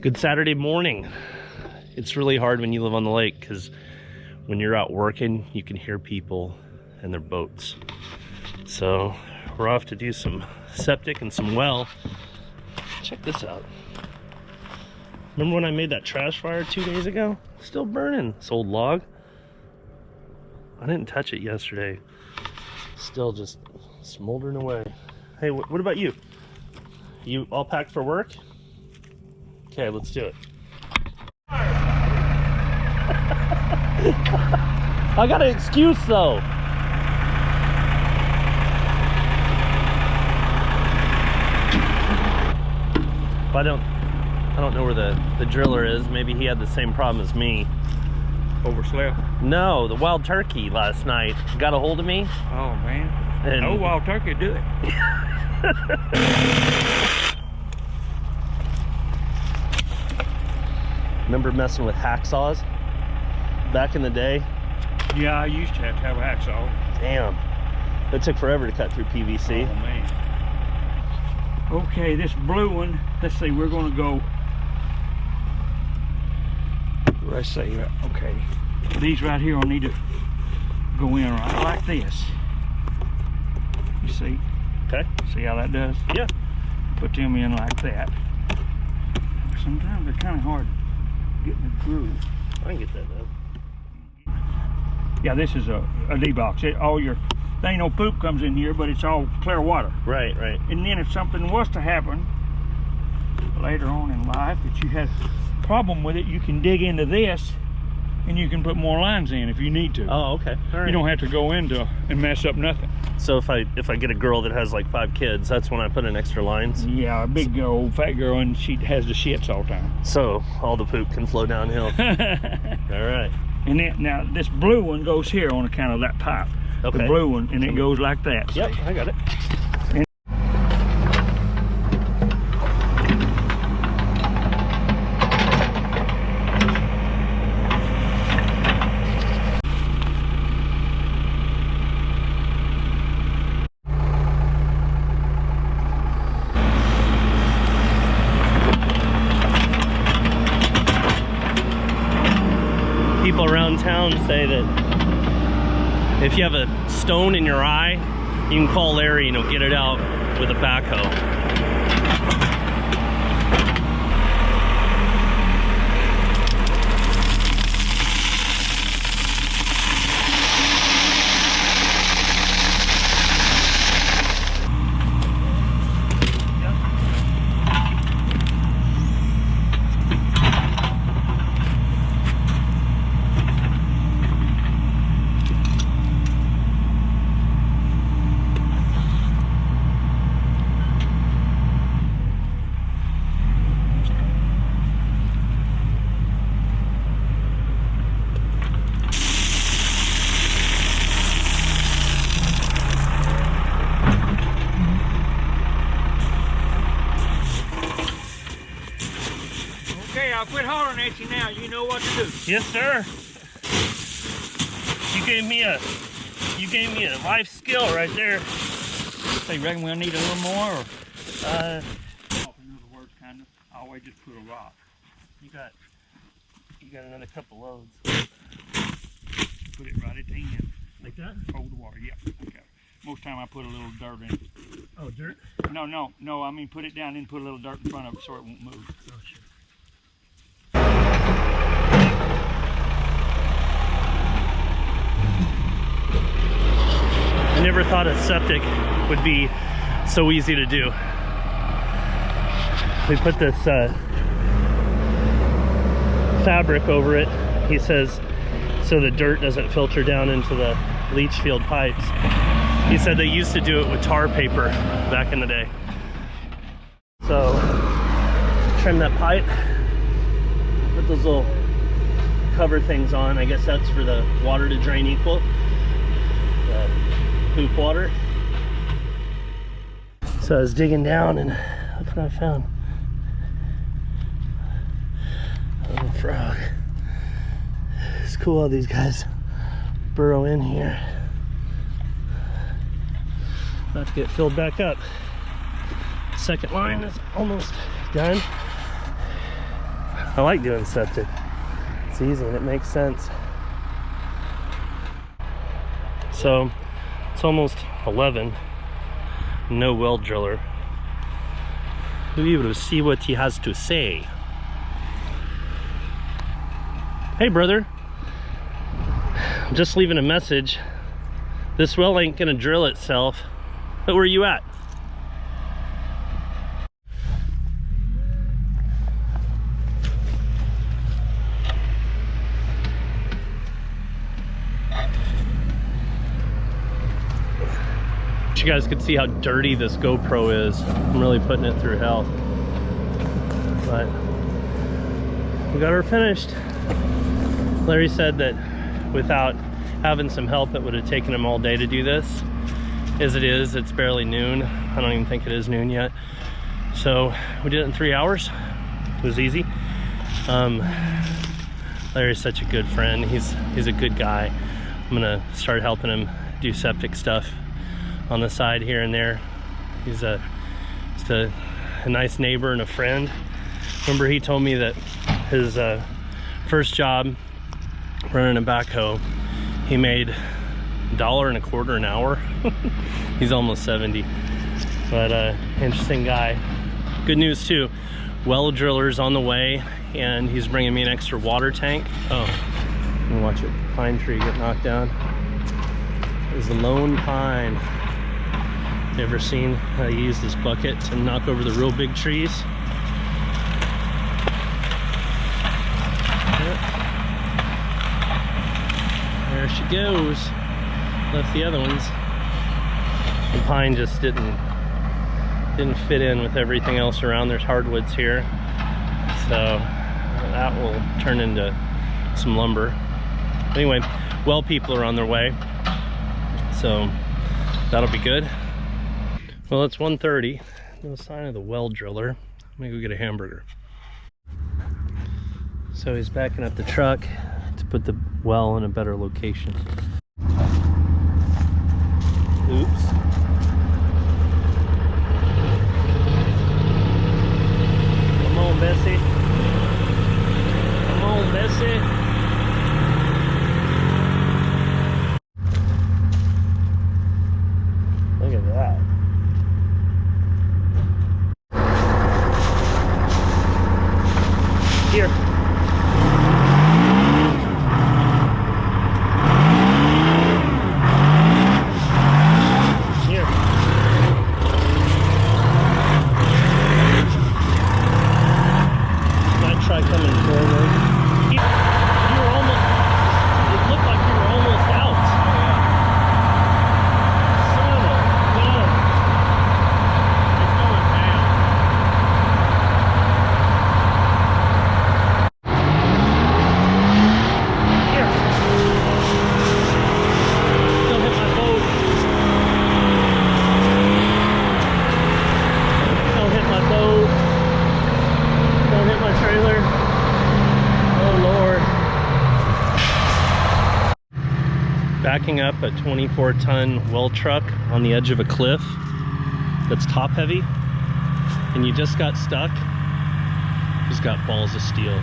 Good Saturday morning. It's really hard when you live on the lake because when you're out working, you can hear people and their boats. So we're off to do some septic and some well. Check this out. Remember when I made that trash fire 2 days ago? Still burning, this old log. I didn't touch it yesterday. Still just smoldering away. Hey, what about you? You all packed for work? Okay, let's do it. I got an excuse though. I don't know where the driller is. Maybe he had the same problem as me. Overslept? No, the wild turkey last night got a hold of me. Oh man. And no wild turkey do it. Remember messing with hacksaws back in the day? Yeah, I used to have a hacksaw. Damn. It took forever to cut through PVC. Oh man. Okay, this blue one, let's see, we're gonna go, let's see, okay. These right here will need to go in right like this. You see? Okay. See how that does? Yeah. Put them in like that. Sometimes they're kind of hard getting the groove. I can get that done. Yeah, this is a D-box. All your, there ain't no poop comes in here, but it's all clear water. Right, right. And then if something was to happen later on in life that you had a problem with it, you can dig into this and you can put more lines in if you need to. Oh, okay. All right. You don't have to go into and mess up nothing. So if I get a girl that has like 5 kids, that's when I put in extra lines? Yeah, a big girl, old fat girl, and she has the shits all the time. So all the poop can flow downhill. All right. And then, now this blue one goes here on account of that pipe. Okay. The blue one, and it goes like that. Yep, I got it. People around town say that if you have a stone in your eye, you can call Larry and he'll get it out with a backhoe. Okay, I'll quit hollering at you now. You know what to do. Yes, sir. You gave me a life skill right there. So you reckon we'll need a little more? Or? In other words, kind of. I always just put a rock. You got another couple loads. Put it right at the end. Like that? Hold the water. Yeah. Okay. Most time I put a little dirt in it. Oh, dirt? No. I mean put it down and put a little dirt in front of it so it won't move. Oh, sure. I never thought a septic would be so easy to do. We put this fabric over it, he says, so the dirt doesn't filter down into the leach field pipes. He said they used to do it with tar paper back in the day. So, trim that pipe, put those little cover things on. I guess that's for the water to drain equal. The poop water. So I was digging down and look what I found. A little frog. It's cool how these guys burrow in here. About to get filled back up. Second line is almost done. I like doing septic. It's easy and it makes sense. So it's almost 11. No well driller. We will see what he has to say. Hey brother, I'm just leaving a message. This well ain't gonna drill itself. But where are you at? You guys could see how dirty this GoPro is. I'm really putting it through hell. But we got her finished. Larry said that without having some help, it would have taken him all day to do this. As it is, it's barely noon. I don't even think it is noon yet. So we did it in 3 hours. It was easy. Larry's such a good friend. He's a good guy. I'm gonna start helping him do septic stuff on the side here and there. He's just a nice neighbor and a friend. Remember, he told me that his first job running a backhoe, he made $1.25 an hour. He's almost 70, but interesting guy. Good news too, well driller's on the way, and he's bringing me an extra water tank. Oh, and watch it, pine tree get knocked down. There's the lone pine. You ever seen how you use this bucket to knock over the real big trees? Yep. There she goes. Left the other ones. The pine just didn't fit in with everything else around. There's hardwoods here, so that will turn into some lumber. Anyway, well, people are on their way, so that'll be good. Well, it's 1:30. No sign of the well driller. Let me go get a hamburger. So he's backing up the truck to put the well in a better location. Oops. Come on, Bessie. Come on, Bessie. Look at that. Here. Here. Might try coming forward. You were almost, it looked like you were almost out. Son of a gun. It's going down. Backing up a 24-ton well truck on the edge of a cliff that's top heavy, and you just got stuck, he's got balls of steel.